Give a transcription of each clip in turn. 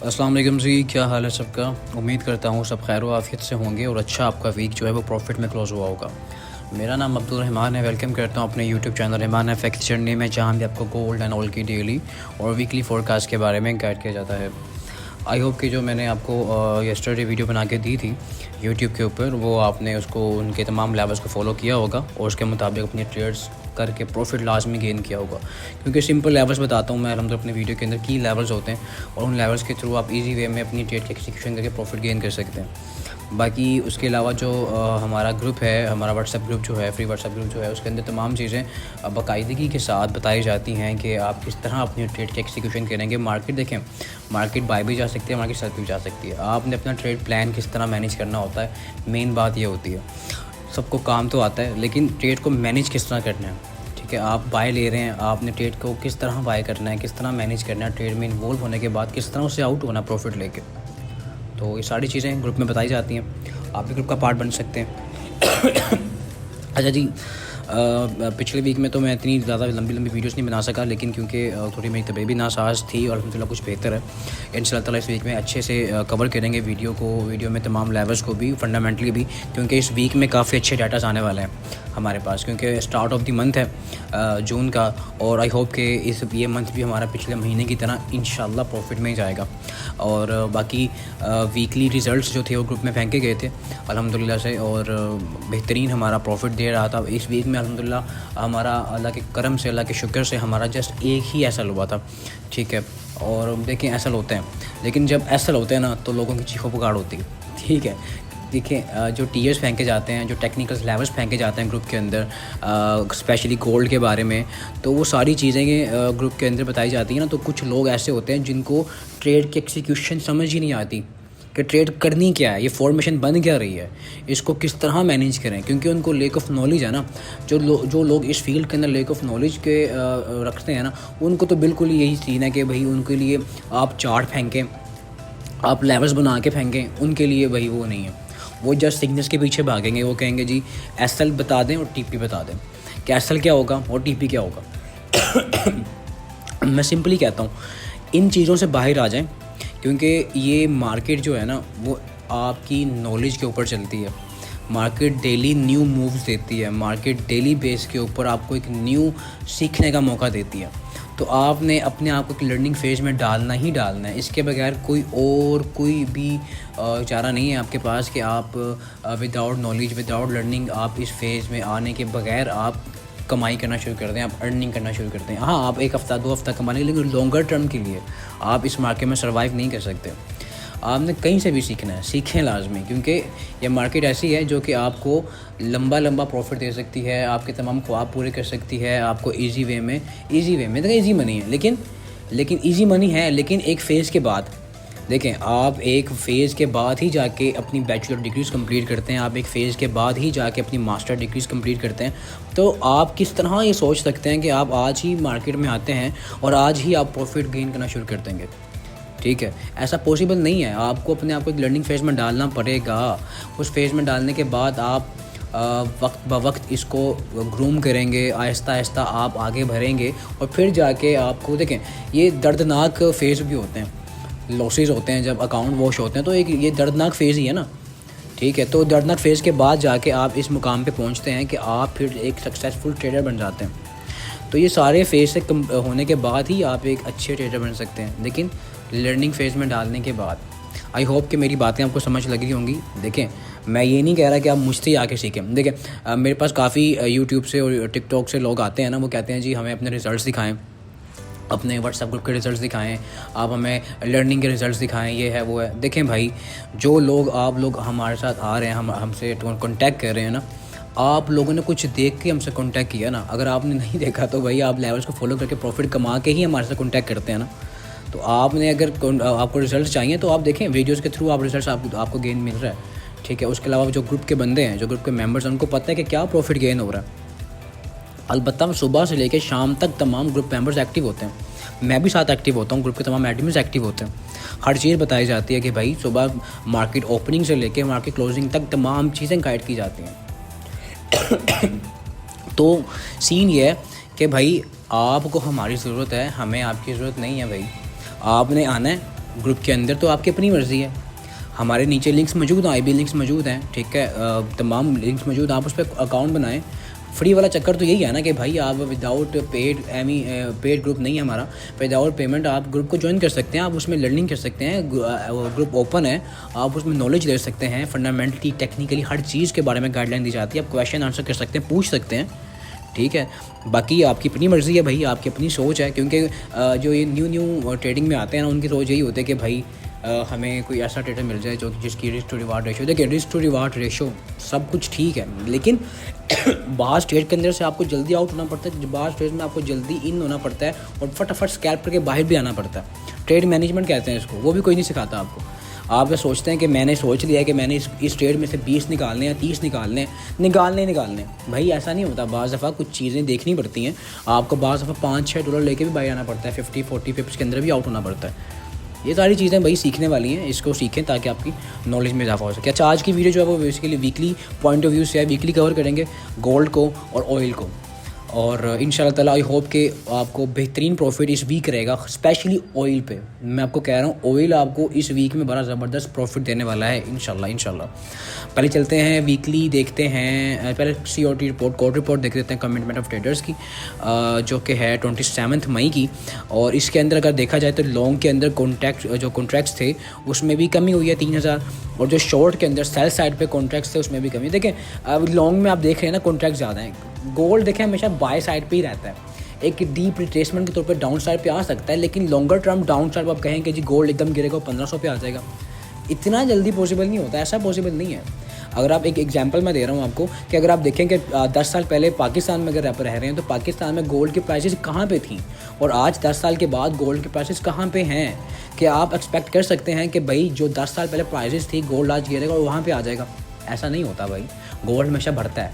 अस्सलाम वालेकुम जी, क्या हाल है सबका। उम्मीद करता हूँ सब खैर आफियत से होंगे और अच्छा आपका वीक जो है वो प्रॉफिट में क्लोज़ हुआ होगा। मेरा नाम अब्दुल रहमान है। वेलकम करता हूँ अपने YouTube channel Rahman FX journey में, जहाँ भी आपको गोल्ड एंड ऑयल की डेली और वीकली फोरकास्ट के बारे में गाइड किया जाता है। आई होप कि जो मैंने आपको यस्टरडे वीडियो बना के दी थी यूट्यूब के ऊपर, वो आपने उसको उनके तमाम लेवल्स को फॉलो किया होगा और उसके मुताबिक अपनी ट्रेड्स करके प्रॉफिट लाजमी गेन किया होगा। क्योंकि सिंपल लेवल्स बताता हूँ मैं अलहमद अपने वीडियो के अंदर, की लेवल्स होते हैं और उन लेवल्स के थ्रू आप इजी वे में अपनी ट्रेड की एक्सिक्यूशन करके प्रॉफिट गेन कर सकते हैं। बाकी उसके अलावा जो हमारा ग्रुप है, हमारा व्हाट्सएप ग्रुप जो है, फ्री व्हाट्सएप ग्रुप जो है, उसके अंदर तमाम चीज़ें बाकायदगी के साथ बताई जाती हैं कि आप किस तरह अपनी ट्रेड की एक्सिक्यूशन करेंगे। मार्केट देखें, मार्केट बाय भी जा सकती है, मार्केट सेल भी जा सकती है। आपने अपना ट्रेड प्लान किस तरह मैनेज करना होता है, मेन बात ये होती है। सबको काम तो आता है, लेकिन ट्रेड को मैनेज किस तरह करना है। ठीक है, आप बाय ले रहे हैं, आपने ट्रेड को किस तरह बाय करना है, किस तरह मैनेज करना है, ट्रेड में इन्वॉल्व होने के बाद किस तरह उससे आउट होना प्रॉफिट लेके। तो ये सारी चीज़ें ग्रुप में बताई जाती हैं, आप भी ग्रुप का पार्ट बन सकते हैं। अच्छा जी, पिछले वीक में तो मैं इतनी ज़्यादा लंबी वीडियोस नहीं बना सका, लेकिन क्योंकि थोड़ी मेरी तबीयत भी नासाज थी और अल्हम्दुलिल्लाह कुछ बेहतर है। इंशाअल्लाह ताला इस वीक में अच्छे से कवर करेंगे वीडियो में तमाम लेवल्स को भी, फंडामेंटली भी, क्योंकि इस वीक में काफ़ी अच्छे डाटास आने वाले हैं हमारे पास, क्योंकि स्टार्ट ऑफ द मंथ है जून का। और आई होप कि ये मंथ भी हमारा पिछले महीने की तरह इंशाल्लाह प्रॉफिट में ही जाएगा। और बाकी वीकली रिज़ल्ट्स जो थे वो ग्रुप में फेंके गए थे अल्हम्दुलिल्लाह से, और बेहतरीन हमारा प्रॉफिट दे रहा था इस वीक में अल्हम्दुलिल्लाह। हमारा अल्लाह के करम से, अल्लाह के शुक्र से हमारा जस्ट एक ही एसल हुआ था। ठीक है, और देखें एसल होते हैं, लेकिन जब एसल होते हैं ना तो लोगों की चीखों पुकार होती है। ठीक है, देखें जो टीयर्स फेंके जाते हैं, जो टेक्निकल लेवल्स फेंके जाते हैं ग्रुप के अंदर, स्पेशली गोल्ड के बारे में, तो वो सारी चीज़ें ग्रुप के अंदर बताई जाती हैं ना। तो कुछ लोग ऐसे होते हैं जिनको ट्रेड की एक्सिक्यूशन समझ ही नहीं आती कि ट्रेड करनी क्या है, ये फॉर्मेशन बन क्या रही है, इसको किस तरह मैनेज करें, क्योंकि उनको लेक ऑफ नॉलेज है ना। जो लोग इस फील्ड के अंदर लेक ऑफ नॉलेज के रखते हैं ना, उनको तो बिल्कुल यही सीन है कि भाई उनके लिए आप चार्ट फेंकें, आप लेवल्स बना के फेंकें, उनके लिए भाई वो नहीं है। वो जस्ट सिग्नल्स के पीछे भागेंगे। वो कहेंगे जी एसएल बता दें और टीपी बता दें, कि एसएल क्या होगा और टीपी क्या होगा। मैं सिंपली कहता हूँ इन चीज़ों से बाहर आ जाएं, क्योंकि ये मार्केट जो है ना वो आपकी नॉलेज के ऊपर चलती है। मार्केट डेली न्यू मूव्स देती है, मार्केट डेली बेस के ऊपर आपको एक न्यू सीखने का मौका देती है। तो आपने अपने आप को एक लर्निंग फेज में डालना ही डालना है। इसके बगैर कोई भी चारा नहीं है आपके पास कि आप विदाउट नॉलेज, विदाउट लर्निंग, आप इस फेज़ में आने के बगैर आप कमाई करना शुरू कर दें, आप अर्निंग करना शुरू करते हैं। हाँ, आप एक हफ़्ता 2 हफ़्ता कमा लेंगे, लेकिन लॉन्गर टर्म के लिए आप इस मार्केट में सर्वाइव नहीं कर सकते। आपने कहीं से भी सीखना है, सीखें लाजमी, क्योंकि ये मार्केट ऐसी है जो कि आपको लंबा प्रॉफिट दे सकती है, आपके तमाम ख्वाब पूरे कर सकती है, आपको इजी वे में देखिए इजी मनी है, लेकिन इजी मनी है, लेकिन एक फ़ेज़ के बाद देखें, आप एक फ़ेज़ के बाद ही जाके अपनी बैचलर डिग्रीज़ कंप्लीट करते हैं, आप एक फ़ेज़ के बाद ही जाके अपनी मास्टर डिग्रीज़ कंप्लीट करते हैं। तो आप किस तरह ये सोच सकते हैं कि आप आज ही मार्केट में आते हैं और आज ही आप प्रॉफिट गेन करना शुरू कर देंगे। ठीक है, ऐसा पॉसिबल नहीं है। आपको अपने आप को एक लर्निंग फेज़ में डालना पड़ेगा। उस फेज़ में डालने के बाद आप वक्त ब वक्त इसको ग्रूम करेंगे, आहिस्ता आहिस्ता आप आगे बढ़ेंगे, और फिर जाके आपको देखें ये दर्दनाक फ़ेज़ भी होते हैं, लॉसेस होते हैं, जब अकाउंट वॉश होते हैं, तो एक ये दर्दनाक फ़ेज़ ही है ना। ठीक है, तो दर्दनाक फ़ेज़ के बाद जाके आप इस मुकाम पे पहुंचते हैं कि आप फिर एक सक्सेसफुल ट्रेडर बन जाते हैं। तो ये सारे फ़ेज़ से होने के बाद ही आप एक अच्छे ट्रेडर बन सकते हैं, लेकिन लर्निंग फ़ेज़ में डालने के बाद। आई होप कि मेरी बातें आपको समझ लगी होंगी। देखें, मैं ये नहीं कह रहा कि आप मुझसे ही आके सीखें। देखें, मेरे पास काफ़ी यूट्यूब से और टिकटॉक से लोग आते हैं ना, वो कहते हैं जी हमें अपने रिज़ल्ट्स दिखाएं, अपने व्हाट्सएप ग्रुप के रिज़ल्ट्स दिखाएं, आप हमें लर्निंग के रिज़ल्ट्स दिखाएं, ये है वो है। देखें भाई, जो लोग आप लोग हमारे साथ आ रहे हैं, हमसे कॉन्टैक्ट कर रहे हैं ना, आप लोगों ने कुछ देख के हमसे कॉन्टैक्ट किया ना। अगर आपने नहीं देखा तो भाई आप लेवल्स को फॉलो करके प्रॉफिट कमा के ही हमारे साथ कॉन्टैक्ट करते हैं ना। तो आपने अगर आपको रिज़ल्ट चाहिए तो आप देखें वीडियोज़ के थ्रू, आप रिज़ल्ट आपको गेन मिल रहा है। ठीक है, उसके अलावा जो ग्रुप के बंदे हैं, जो ग्रुप के मेम्बर्स हैं, उनको पता है कि क्या प्रॉफिट गेन हो रहा है। अलबत्ता सुबह से लेकर शाम तक तमाम ग्रुप मेंबर्स एक्टिव होते हैं, मैं भी साथ एक्टिव होता हूँ, ग्रुप के तमाम एडमिन्स एक्टिव होते हैं। हर चीज़ बताई जाती है कि भाई सुबह मार्केट ओपनिंग से लेकर मार्केट क्लोजिंग तक तमाम चीज़ें गाइड की जाती हैं। तो सीन ये है कि भाई आपको हमारी ज़रूरत है, हमें आपकी ज़रूरत नहीं है। भाई आपने आना है, ग्रुप के अंदर तो आपकी अपनी मर्ज़ी है। हमारे नीचे लिंक्स मौजूद हैं, आईबी लिंक्स मौजूद हैं, ठीक है, तमाम लिंक्स मौजूद हैं। आप उस पर अकाउंट बनाएं। फ्री वाला चक्कर तो यही है ना कि भाई आप विदाउट पेड पेड ग्रुप नहीं है हमारा, विदाउट पेमेंट आप ग्रुप को ज्वाइन कर सकते हैं, आप उसमें लर्निंग कर सकते हैं। ग्रुप ओपन है, आप उसमें नॉलेज ले सकते हैं, फंडामेंटली टेक्निकली हर चीज़ के बारे में गाइडलाइन दी जाती है। आप क्वेश्चन आंसर कर सकते हैं, पूछ सकते हैं, ठीक है। बाकी आपकी अपनी मर्ज़ी है भाई, आपकी अपनी सोच है, क्योंकि जो ये न्यू ट्रेडिंग में आते हैं ना, उनकी सोच यही होती है कि भाई हमें कोई ऐसा ट्रेडर मिल जाए जो जिसकी रिस्क टू रिवार्ड रेशो, देखिए रिस्क टू रिवार्ड रेशो सब कुछ ठीक है, लेकिन बाज़ ट्रेड के अंदर से आपको जल्दी आउट होना पड़ता है, बाज़ ट्रेड में आपको जल्दी इन होना पड़ता है और फटाफट स्कैल्प करके बाहर भी आना पड़ता है। ट्रेड मैनेजमेंट कहते हैं इसको, वो भी कोई नहीं सिखाता आपको। आप ये सोचते हैं कि मैंने सोच लिया है कि मैंने इस ट्रेड में से 20 निकालने हैं, 30 निकालने। भाई ऐसा नहीं होता। बाज़ दफ़ा कुछ चीज़ें देखनी पड़ती हैं आपको, बाज़ दफ़ा $5-6 लेके भी बाहर आना पड़ता है, 50-40 पिप्स के अंदर भी आउट होना पड़ता है। ये सारी चीज़ें भाई सीखने वाली हैं, इसको सीखें ताकि आपकी नॉलेज में इजाफा हो सके। अच्छा, आज की वीडियो जो है वो basically weekly point of view से है, वीकली कवर करेंगे गोल्ड को और ऑयल को, और इंशाल्लाह ताला आई होप कि आपको बेहतरीन प्रॉफिट इस वीक रहेगा, स्पेशली ऑयल पे। मैं आपको कह रहा हूँ ऑयल आपको इस वीक में बड़ा ज़बरदस्त प्रॉफिट देने वाला है इंशाल्लाह। पहले चलते हैं वीकली, देखते हैं पहले COT रिपोर्ट, कोर्ट रिपोर्ट देख लेते हैं कमिटमेंट ऑफ ट्रेडर्स की, जो कि है 27 मई की। और इसके अंदर अगर देखा जाए तो लॉन्ग के अंदर कॉन्ट्रैक्ट्स थे उसमें भी कमी हुई है 3000, और जो शॉर्ट के अंदर सेल साइड पे कॉन्ट्रैक्ट्स थे उसमें भी कमी। देखें अब लॉन्ग में आप देख रहे हैं ना कॉन्ट्रैक्ट ज़्यादा हैं। गोल्ड देखें हमेशा बाय साइड पे ही रहता है, एक डीप रिट्रेसमेंट के तौर पे डाउन साइड पे आ सकता है, लेकिन लॉन्गर टर्म डाउन साइड पर आप कहें कि जी गोल्ड एकदम गिरेगा 1500 पे आ जाएगा, इतना जल्दी पॉसिबल नहीं होता, ऐसा पॉसिबल नहीं है। अगर आप एक एग्जांपल मैं दे रहा हूँ आपको कि अगर आप देखें कि 10 साल पहले पाकिस्तान में अगर आप रह रहे हैं तो पाकिस्तान में गोल्ड की प्राइसेस कहाँ पे थी, और आज 10 साल के बाद गोल्ड की प्राइसेस कहाँ पे हैं। कि आप एक्सपेक्ट कर सकते हैं कि भाई जो 10 साल पहले प्राइसेस थी गोल्ड आज गिरेगा और वहाँ पर आ जाएगा, ऐसा नहीं होता भाई। गोल्ड हमेशा बढ़ता है,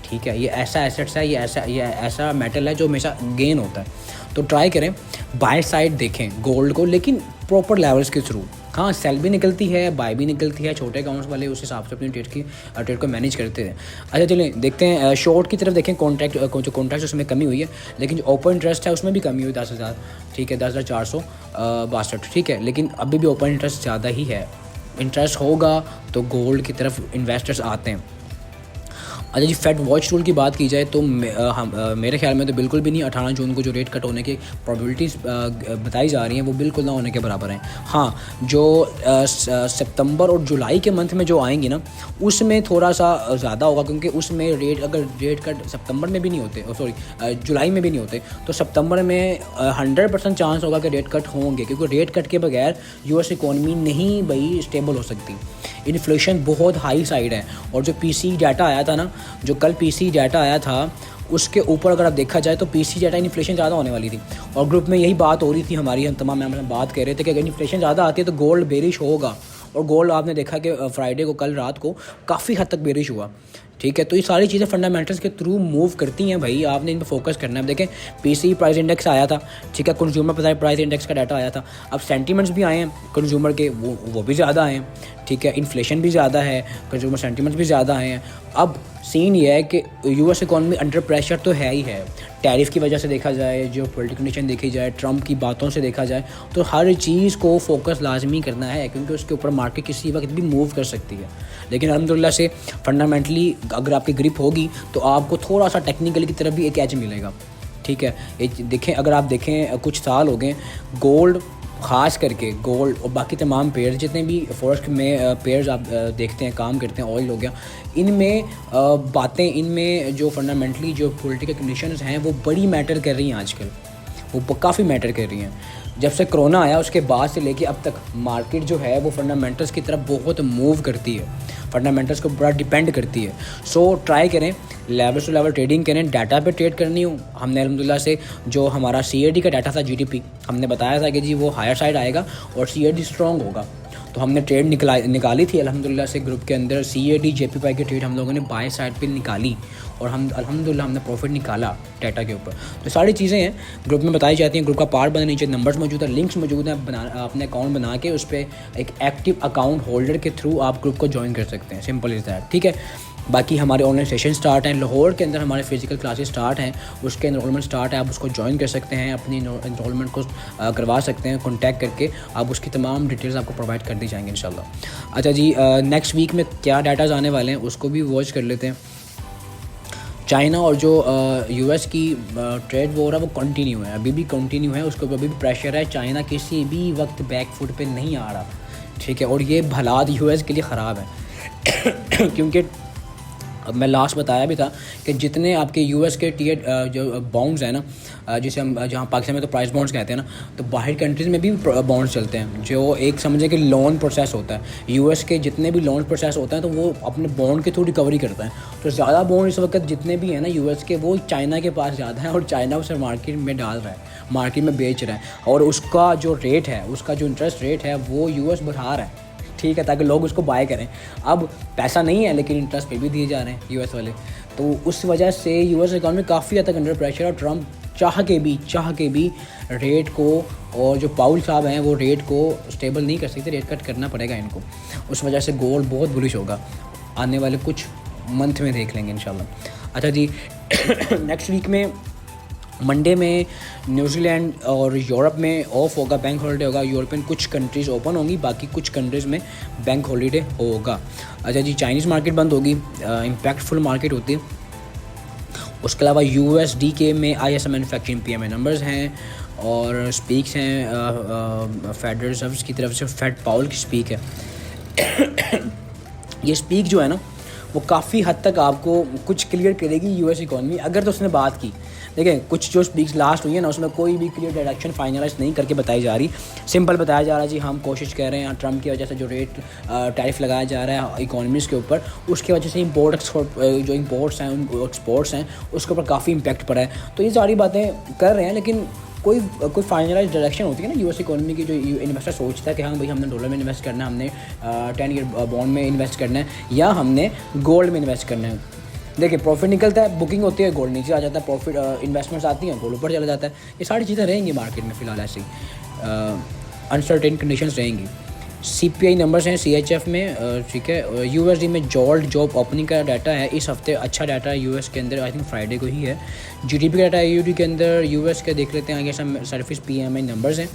ठीक है, ये ऐसा एसेट्स है, ये ऐसा मेटल है जो हमेशा गेन होता है। तो ट्राई करें बाय साइड देखें गोल्ड को, लेकिन प्रॉपर लेवल्स के थ्रू। हाँ, सेल भी निकलती है, बाय भी निकलती है, छोटे अकाउंट्स वाले उस हिसाब से अपनी ट्रेड को मैनेज करते हैं। अच्छा चलें देखते हैं शॉर्ट की तरफ देखें। जो कॉन्ट्रैक्ट उसमें कमी हुई है, लेकिन जो ओपन इंटरेस्ट है उसमें भी कमी हुई 10,000, ठीक है, 10,462, ठीक है, लेकिन अभी भी ओपन इंटरेस्ट ज़्यादा ही है। इंटरेस्ट होगा तो गोल्ड की तरफ इन्वेस्टर्स आते हैं। अच्छा जी, फेड वॉच टूल की बात की जाए तो मेरे ख्याल में तो बिल्कुल भी नहीं। 18 जून को जो रेट कट होने की प्रोबेबिलिटीज़ बताई जा रही हैं वो बिल्कुल ना होने के बराबर हैं। हाँ, जो सितंबर और जुलाई के मंथ में जो आएंगी ना उसमें थोड़ा सा ज़्यादा होगा, क्योंकि उसमें अगर रेट कट सितंबर में भी नहीं होते, जुलाई में भी नहीं होते, तो सितंबर में 100% चांस होगा कि रेट कट होंगे, क्योंकि रेट कट के बगैर US इकॉनमी नहीं भाई स्टेबल हो सकती। इन्फ्लेशन बहुत हाई साइड है, और जो PC डाटा आया था ना, जो कल PC डाटा आया था उसके ऊपर अगर आप देखा जाए तो PC डाटा इन्फ्लेशन ज़्यादा होने वाली थी, और ग्रुप में यही बात हो रही थी हमारी, हम तमाम मेंबर बात कर रहे थे कि अगर इन्फ्लेशन ज़्यादा आती है तो गोल्ड बेरिश होगा, और गोल्ड आपने देखा कि फ्राइडे को कल रात को काफ़ी हद तक बेरिश हुआ, ठीक है। तो ये सारी चीज़ें फंडामेंटल्स के थ्रू मूव करती हैं भाई, आपने इन पर फोकस करना है। देखें PC प्राइस इंडेक्स आया था, ठीक है, कंज्यूमर प्राइस इंडेक्स का डाटा आया था, अब सेंटीमेंट्स भी आए हैं कंज्यूमर के, वो भी ज़्यादा आए हैं, ठीक है, इन्फ्लेशन भी ज़्यादा है, कंज्यूमर सेंटीमेंट्स भी ज़्यादा आए हैं। अब सीन ये है कि US इकॉनमी अंडर प्रेशर तो है ही है, टैरिफ की वजह से देखा जाए, जो पॉलिटिकल कंडीशन देखी जाए, ट्रंप की बातों से देखा जाए, तो हर चीज़ को फोकस लाजमी करना है, क्योंकि उसके ऊपर मार्केट किसी वक्त भी मूव कर सकती है। लेकिन अल्हम्दुलिल्लाह से फंडामेंटली अगर आपकी ग्रिप होगी तो आपको थोड़ा सा टेक्निकल की तरफ भी एक एज मिलेगा, ठीक है। देखें अगर आप देखें कुछ साल हो गए गोल्ड, ख़ास करके गोल्ड और बाकी तमाम पेयर्स जितने भी फॉरेक्स में पेयर्स आप देखते हैं काम करते हैं, ऑयल हो गया, इनमें बातें, इनमें जो फंडामेंटली जो पॉलिटिकल कंडीशंस हैं वो बड़ी मैटर कर रही हैं आजकल, वो काफ़ी मैटर कर रही हैं। जब से कोरोना आया उसके बाद से लेके अब तक मार्केट जो है वो फंडामेंटल्स की तरफ बहुत मूव करती है, फंडामेंटल्स को बड़ा डिपेंड करती है। सो ट्राई करें लेवल टू लेवल ट्रेडिंग करें, डाटा पे ट्रेड करनी हो। हमने अल्हम्दुलिल्लाह से जो हमारा CAD का डाटा था GDP, हमने बताया था कि जी वो हायर साइड आएगा और CAD स्ट्रॉन्ग होगा, तो हमने ट्रेड निकाली थी अल्हम्दुलिल्लाह से ग्रुप के अंदर। CAD JPY की ट्रेड हम लोगों ने बाय साइड पे निकाली और हम अल्हम्दुलिल्लाह हमने प्रॉफिट निकाला डाटा के ऊपर। तो सारी चीज़ें हैं ग्रुप में बताई जाती हैं। ग्रुप का पार्ट बना, नीचे नंबर्स मौजूद है, लिंक्स मौजूद हैं, अपने अकाउंट बना के उस पर एक एक्टिव अकाउंट होल्डर के थ्रू आप ग्रुप को ज्वाइन कर सकते हैं, सिंपल इज़ दैट, ठीक है। बाकी हमारे ऑनलाइन सेशन स्टार्ट हैं, लाहौर के अंदर हमारे फिजिकल क्लासेस स्टार्ट हैं, उसके एनरोलमेंट स्टार्ट है, आप उसको ज्वाइन कर सकते हैं, अपनी एनरोलमेंट को करवा सकते हैं कॉन्टैक्ट करके, आप उसकी तमाम डिटेल्स आपको प्रोवाइड कर दी जाएंगी इंशाल्लाह। अच्छा जी, नेक्स्ट वीक में क्या डाटाज आने वाले हैं उसको भी वॉच कर लेते हैं। चाइना और जो यूएस की ट्रेड वॉर है वो कंटिन्यू है, अभी भी कंटिन्यू है, उसके ऊपर अभी भी प्रेशर है, चाइना किसी भी वक्त बैक फुट पे नहीं आ रहा, ठीक है। और ये हालात यूएस के लिए ख़राब है क्योंकि अब मैं लास्ट बताया भी था कि जितने आपके यूएस के टीयर जो बॉन्ड्स हैं ना, जिसे हम जहाँ पाकिस्तान में तो प्राइस बॉन्ड्स कहते हैं ना, तो बाहर कंट्रीज़ में भी बॉन्ड्स चलते हैं जो एक समझे कि लोन प्रोसेस होता है। यूएस के जितने भी लोन प्रोसेस होते हैं तो वो अपने बॉन्ड के थ्रू रिकवरी करता है, तो ज़्यादा बॉन्ड इस वक्त जितने भी हैं ना यूएस के, वो चाइना के पास ज़्यादा है और चाइना उसे मार्केट में डाल रहा है, मार्केट में बेच रहा है, और उसका जो रेट है, उसका जो इंटरेस्ट रेट है वो यूएस बढ़ा रहा है, ठीक है, ताकि लोग उसको बाय करें। अब पैसा नहीं है लेकिन इंटरेस्ट पे भी दिए जा रहे हैं यूएस वाले, तो उस वजह से यूएस इकॉनमी काफ़ी हद तक अंडर प्रेशर, और ट्रम्प चाह के भी रेट को, और जो पाउल साहब हैं वो रेट को स्टेबल नहीं कर सकते, रेट कट करना पड़ेगा इनको। उस वजह से गोल्ड बहुत बुलिश होगा, आने वाले कुछ मंथ में देख लेंगे इंशाल्लाह। अच्छा जी नेक्स्ट वीक में मंडे में न्यूजीलैंड और यूरोप में ऑफ होगा, बैंक हॉलीडे होगा, यूरोपियन कुछ कंट्रीज़ ओपन होंगी, बाकी कुछ कंट्रीज़ में बैंक हॉलीडे होगा। अच्छा जी, चाइनीज़ मार्केट बंद होगी, इम्पैक्टफुल मार्केट होती है। उसके अलावा यूएसडी के में आईएसएम मैन्युफैक्चरिंग पीएमआई नंबर्स हैं, और स्पीक्स हैं फेडरल रिजर्व की तरफ से, फेड पाउल की स्पीक है ये स्पीक जो है ना वो काफ़ी हद तक आपको कुछ क्लियर करेगी यूएस इकॉनमी, अगर तो उसने बात की। देखें, कुछ जो स्पीक्स लास्ट हुई है ना उसमें कोई भी क्लियर डायरेक्शन फाइनलाइज नहीं करके बताई जा रही, सिंपल बताया जा रहा है जी हम कोशिश कर रहे हैं, ट्रम्प की वजह से जो रेट टैरिफ लगाया जा रहा है इकॉनमीज़ के ऊपर, उसकी वजह से इम्पोर्ट एक्सपोर्ट जो इम्पोर्ट्स हैं एक्सपोर्ट्स हैं उसके ऊपर काफ़ी इम्पैक्ट पड़ा है। तो ये सारी बातें कर रहे हैं, लेकिन कोई फाइनलाइज डायरेक्शन होती है ना यूएस इकोनॉमी की, जो इन्वेस्टर सोचता है कि हाँ भाई हमने डॉलर में इन्वेस्ट करना है, हमने 10 ईयर बॉन्ड में इन्वेस्ट करना है, या हमने गोल्ड में इन्वेस्ट करना है। देखिए, प्रॉफिट निकलता है, बुकिंग होती है, गोल्ड नीचे आ जाता है, प्रॉफिट इन्वेस्टमेंट्स आती हैं, गोल्ड ऊपर चला जाता है। ये सारी चीज़ें रहेंगी मार्केट में फ़िलहाल ऐसे ही अनसर्टेन कंडीशंस रहेंगी। सीपीआई नंबर्स हैं सीएचएफ में, ठीक है। यूएसडी में जॉल्ट जॉब ओपनिंग का डाटा है इस हफ्ते, अच्छा डाटा है यूएस के अंदर, आई थिंक फ्राइडे को ही है। जीडीपी का डाटा है यूडी के अंदर, यूएस के देख लेते हैं, आगे सब सर्विस पीएमआई नंबर्स हैं।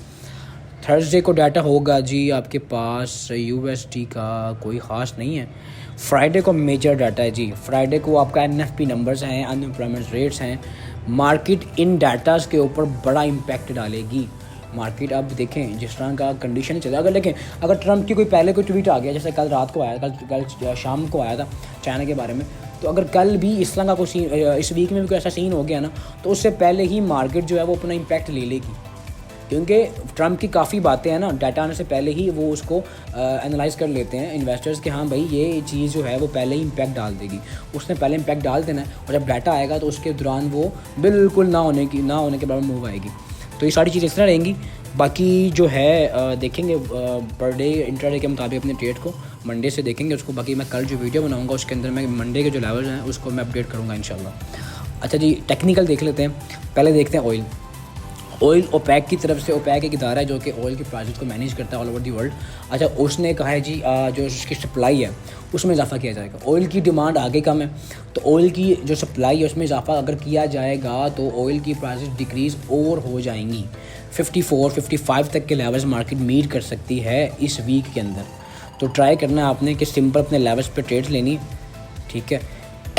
थर्सडे को डाटा होगा जी आपके पास यूएसडी का कोई ख़ास नहीं है। फ्राइडे को मेजर डाटा है जी, फ्राइडे को आपका एनएफपी नंबर्स हैं, अनएम्प्लॉयमेंट रेट्स हैं। मार्केट इन डाटाज के ऊपर बड़ा इम्पैक्ट डालेगी मार्केट। अब देखें जिस तरह का कंडीशन चल रहा है, अगर देखें अगर ट्रम्प की पहले कोई ट्वीट आ गया, जैसे कल रात को आया, कल शाम को आया था चाइना के बारे में, तो अगर कल भी इस तरह का कोई सीन, इस वीक में भी कोई ऐसा सीन हो गया ना, तो उससे पहले ही मार्केट जो है वो अपना इम्पैक्ट ले लेगी, क्योंकि ट्रम्प की काफ़ी बातें हैं ना, डाटा आने से पहले ही वो उसको एनालाइज कर लेते हैं इन्वेस्टर्स कि हाँ भाई ये चीज़ जो है वो पहले ही इम्पैक्ट डाल देगी, उसने पहले इम्पैक्ट डाल देना है, और जब डाटा आएगा तो उसके दौरान वो बिल्कुल ना होने के बराबर मूव आएगी। तो ये सारी चीज़ें इस तरह रहेंगी। बाकी जो है देखेंगे पर डे इंट्राडे के मुताबिक अपने ट्रेड को मंडे से देखेंगे उसको। बाकी मैं कल जो वीडियो बनाऊंगा उसके अंदर मैं मंडे के जो लेवल्स हैं उसको मैं अपडेट करूंगा इंशाल्लाह। अच्छा जी, टेक्निकल देख लेते हैं। पहले देखते हैं ऑयल ओपेक की तरफ से, ओपेक एक इदारा है जो कि ऑयल की प्राइसेस को मैनेज करता है ऑल ओवर दी वर्ल्ड। अच्छा, उसने कहा है जी जो उसकी सप्लाई है उसमें इजाफा किया जाएगा। ऑयल की डिमांड आगे कम है, तो ऑयल की जो सप्लाई है उसमें इजाफा अगर किया जाएगा तो ऑयल की प्राइसेस डिक्रीज़ और हो जाएंगी। 54-55 तक के लेवल्स मार्केट मीट कर सकती है इस वीक के अंदर। तो ट्राई करना है आपने कि सिंपल अपने लेवल्स पे ट्रेड्स लेनी, ठीक है।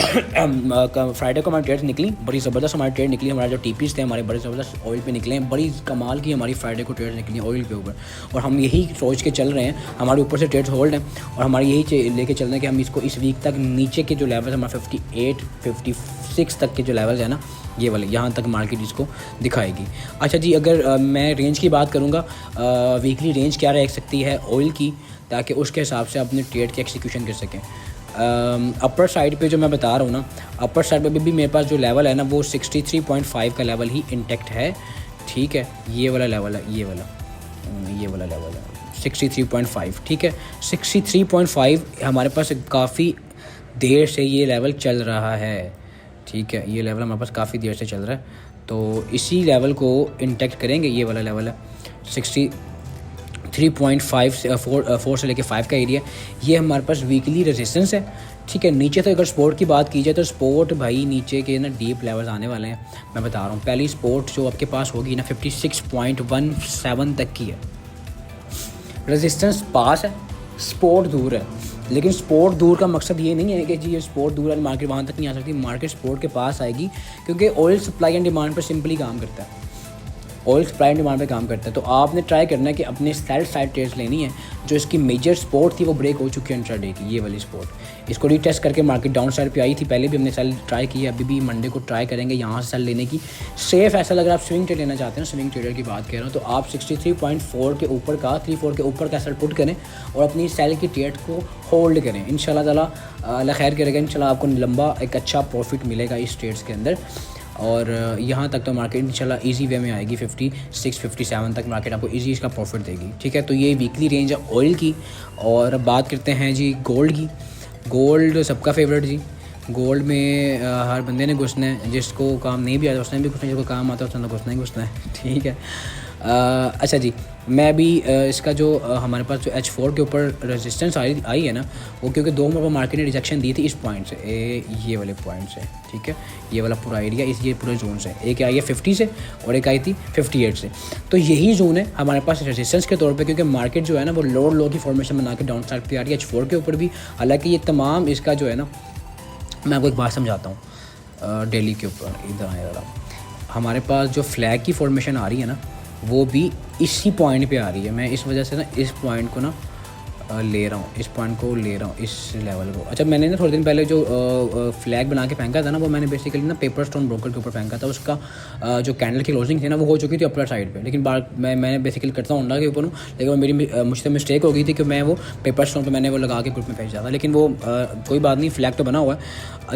फ्राइडे को हमारी ट्रेड निकली, बड़ी ज़बरदस्त हमारी ट्रेड निकली, हमारे जो टीपीज़ थे हमारे बड़े ज़बरदस्त ऑयल पे निकले हैं, बड़ी कमाल की हमारी फ्राइडे को ट्रेड निकली ऑयल के ऊपर, और हम यही सोच के चल रहे हैं, हमारे ऊपर से ट्रेड्स होल्ड हैं, और हमारी यही लेके चल रहे हैं कि हम इसको इस वीक तक नीचे के जो लेवल हमारे 58-56 तक के जो लेवल्स हैं ना, ये वाले यहाँ तक मार्केट इसको दिखाएगी। अच्छा जी, अगर मैं रेंज की बात करूँगा, वीकली रेंज क्या रह सकती है ऑयल की, ताकि उसके हिसाब से अपने ट्रेड की एक्सिक्यूशन कर सकें। अपर साइड पे जो मैं बता रहा हूँ ना, अपर साइड पे भी मेरे पास जो लेवल है ना वो 63.5 का लेवल ही इंटेक्ट है, ठीक है। ये वाला लेवल है, ये वाला लेवल है 63.5, ठीक है। 63.5 हमारे पास काफ़ी देर से ये लेवल चल रहा है, ठीक है। ये लेवल हमारे पास काफ़ी देर से चल रहा है, तो इसी लेवल को इंटेक्ट करेंगे। ये वाला लेवल है 63 3.5 से 4 से लेके 5 का एरिया, ये हमारे पास वीकली रेजिस्टेंस है। ठीक है, नीचे तो अगर सपोर्ट की बात की जाए तो सपोर्ट भाई नीचे के ना डीप लेवल्स आने वाले हैं, मैं बता रहा हूँ। पहली सपोर्ट जो आपके पास होगी ना 56.17 तक की है। रेजिस्टेंस पास है, सपोर्ट दूर है, लेकिन सपोर्ट दूर का मकसद ये नहीं है कि जी ये सपोर्ट दूर है मार्केट वहाँ तक नहीं आ सकती। मार्केट सपोर्ट के पास आएगी, क्योंकि ऑयल सप्लाई एंड डिमांड पर सिंपली काम करता है, ऑयल सप्लाई एंड डिमांड पे काम करता है। तो आपने ट्राई करना है कि अपने सेल साइड ट्रेड्स लेनी है। जो इसकी मेजर सपोर्ट थी वो ब्रेक हो चुकी है इंट्राडे की, ये वाली सपोर्ट। इसको रीटेस्ट करके मार्केट डाउन साइड पे आई थी, पहले भी हमने सेल ट्राई की है, अभी भी मंडे को ट्राई करेंगे यहाँ से सेल लेने की। सेफ ऐसा लग रहा है, आप स्विंग ट्रेड लेना चाहते हैं, स्विंग ट्रेडर की बात कर रहा हूँ, तो आप 63.4 के ऊपर का 34 के ऊपर का सेल पुट करें और अपनी सेल की ट्रेड को होल्ड करें। इंशाल्लाह ताला अल्लाह खैर करेगा, इंशाल्लाह आपको लंबा एक अच्छा प्रॉफिट मिलेगा इस ट्रेड्स के अंदर। और यहाँ तक तो मार्केट इंशाल्लाह इजी वे में आएगी, 56-57 तक मार्केट आपको इजी इसका प्रॉफिट देगी। ठीक है, तो ये वीकली रेंज है ऑयल की। और अब बात करते हैं जी गोल्ड की। गोल्ड सबका फेवरेट जी, गोल्ड में हर बंदे ने घुसना है, जिसको काम नहीं भी आता उसने भी घुसना है, जिसको काम आता है उसने तो घुसना ही घुसना है। ठीक है, अच्छा जी, मैं भी इसका जो हमारे पास जो H4 के ऊपर रेजिस्टेंस आई है ना, वो क्योंकि 2 मरतबा मार्केट ने रिजेक्शन दी थी इस पॉइंट से, ये वाले पॉइंट से। ठीक है, ये वाला पूरा एरिया, इस ये पूरे जोन से, एक आई है 50 से और एक आई थी 58 से। तो यही जोन है हमारे पास रेजिस्टेंस के तौर पे, क्योंकि मार्केट जो है ना वो लोअर लो की फॉर्मेशन बना के डाउन साइड पे आ रही है H4 के ऊपर भी। हालांकि ये तमाम इसका जो है ना, मैं आपको एक बात समझाता हूँ। डेली के ऊपर इधर आया, हमारे पास जो फ्लैग की फॉर्मेशन आ रही है ना, वो भी इसी पॉइंट पे आ रही है। मैं इस वजह से ना इस पॉइंट को ना ले रहा हूँ, इस पॉइंट को ले रहा हूँ, इस लेवल को। अच्छा, मैंने ना थोड़े दिन पहले जो फ्लैग बना के फेंका था ना, वो मैंने बेसिकली ना पेपर स्टोन ब्रोकर के ऊपर फेंका था। उसका जो कैंडल की क्लोजिंग थी ना वो हो चुकी थी अपर साइड पे, लेकिन मैंने बेसिकली करता हूँ अंडा के ऊपर हूँ, लेकिन वो मुझसे मिस्टेक हो गई थी कि मैं वो पेपर स्टोन पर मैंने वो लगा के ग्रुप में भेजा था। लेकिन वो कोई बात नहीं, फ्लैग तो बना हुआ है।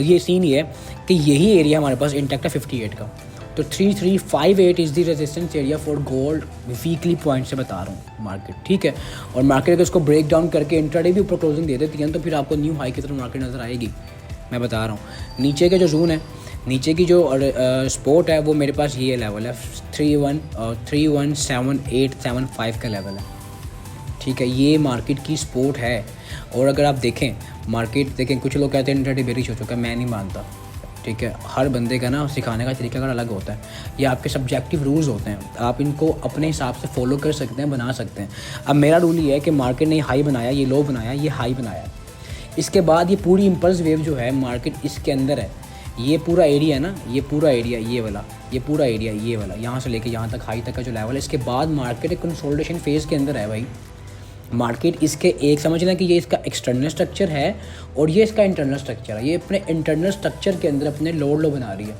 ये सीन ये है कि यही एरिया हमारे पास इंटैक्ट है 58 का। तो 3358 is the resistance area for gold, weekly point से बता रहा हूँ मार्केट। ठीक है, और मार्केट अगर इसको ब्रेक डाउन करके इंट्राडे भी ऊपर क्लोजिंग दे देती है तो फिर आपको न्यू हाई की तरफ मार्केट नज़र आएगी, मैं बता रहा हूँ। नीचे के जो जोन है, नीचे की जो सपोर्ट है, वो मेरे पास ये लेवल है 317875 का लेवल है। ठीक है, ये मार्केट की सपोर्ट है। और अगर आप देखें मार्केट, देखें कुछ लोग कहते हैं इंट्राडे बेरिश हो चुका है, मैं नहीं मानता। ठीक है, हर बंदे का ना सिखाने का तरीका का अलग होता है, ये आपके सब्जेक्टिव रूल्स होते हैं, आप इनको अपने हिसाब से फॉलो कर सकते हैं, बना सकते हैं। अब मेरा रूल ये है कि मार्केट ने हाई बनाया, ये लो बनाया, ये हाई बनाया, इसके बाद ये पूरी इम्पल्स वेव जो है मार्केट इसके अंदर है, ये पूरा एरिया है ना, ये पूरा एरिया, ये वाला, ये पूरा एरिया, ये वाला, यहाँ से लेके यहाँ तक हाई तक का जो लेवल है, इसके बाद मार्केट एक कंसोलिडेशन फेज़ के अंदर है भाई। मार्केट इसके एक समझना कि ये इसका एक्सटर्नल स्ट्रक्चर है और ये इसका इंटरनल स्ट्रक्चर है। ये अपने इंटरनल स्ट्रक्चर के अंदर अपने लोड लो बना रही है।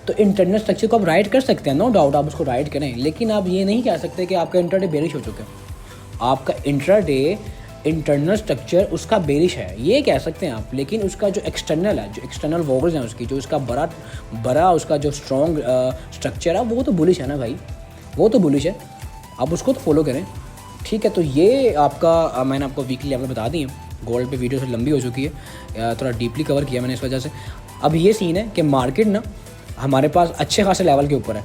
तो इंटरनल स्ट्रक्चर को आप राइट कर सकते हैं, नो डाउट आप उसको राइट करें, लेकिन आप ये नहीं कह सकते कि आपका इंट्राडे बेरिश हो चुका है। आपका इंट्राडे इंटरनल स्ट्रक्चर उसका बेरिश है, ये कह सकते हैं आप, लेकिन उसका जो एक्सटर्नल है, जो एक्सटर्नल वॉगल्स हैं उसकी, जो उसका बड़ा उसका जो स्ट्रॉन्ग स्ट्रक्चर है, वो तो बुलिश है ना भाई, वो तो बुलिश है, आप उसको तो फॉलो करें। ठीक है, तो ये आपका मैंने आपको वीकली लेवल बता दी है। गोल्ड पे वीडियो से लंबी हो चुकी है, थोड़ा डीपली कवर किया मैंने इस वजह से। अब ये सीन है कि मार्केट ना हमारे पास अच्छे खासे लेवल के ऊपर है।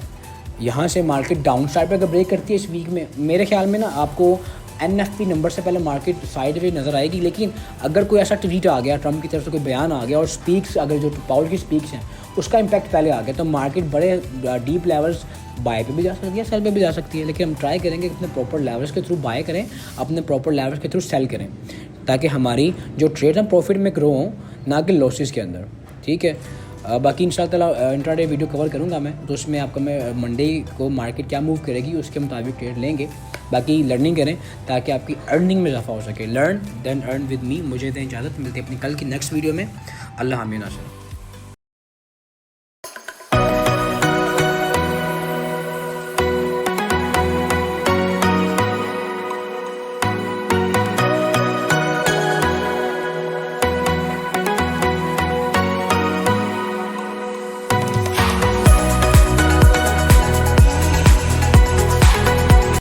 यहाँ से मार्केट डाउन साइड पे अगर ब्रेक करती है इस वीक में, मेरे ख्याल में ना आपको NFP नंबर से पहले मार्केट साइड वे नज़र आएगी। लेकिन अगर कोई ऐसा ट्वीट आ गया, ट्रम्प की तरफ से कोई बयान आ गया और स्पीक्स, अगर जो पाउल की स्पीक्स हैं उसका इम्पैक्ट पहले आ गया, तो मार्केट बड़े डीप लेवल्स बाय पे भी जा सकती है, सेल पे भी जा सकती है। लेकिन हम ट्राई करेंगे कि अपने प्रॉपर लेवल्स के थ्रू बाय करें, अपने प्रॉपर लेवल्स के थ्रू सेल करें, ताकि हमारी जो ट्रेड हम प्रॉफिट में ग्रो हों, ना कि लॉसेस के अंदर। ठीक है, बाकी इंशाल्लाह इंट्राडे वीडियो कवर करूँगा मैं, तो उसमें आपको मैं मंडे को मार्केट क्या मूव करेगी उसके मुताबिक ट्रेड लेंगे। बाकी लर्निंग करें ताकि आपकी अर्निंग में इजाफा हो सके। Learn then earn with me. मुझे दें इजाज़त, मिलते हैं अपनी कल की नेक्स्ट वीडियो में। अल्लाह हामिद नासिर।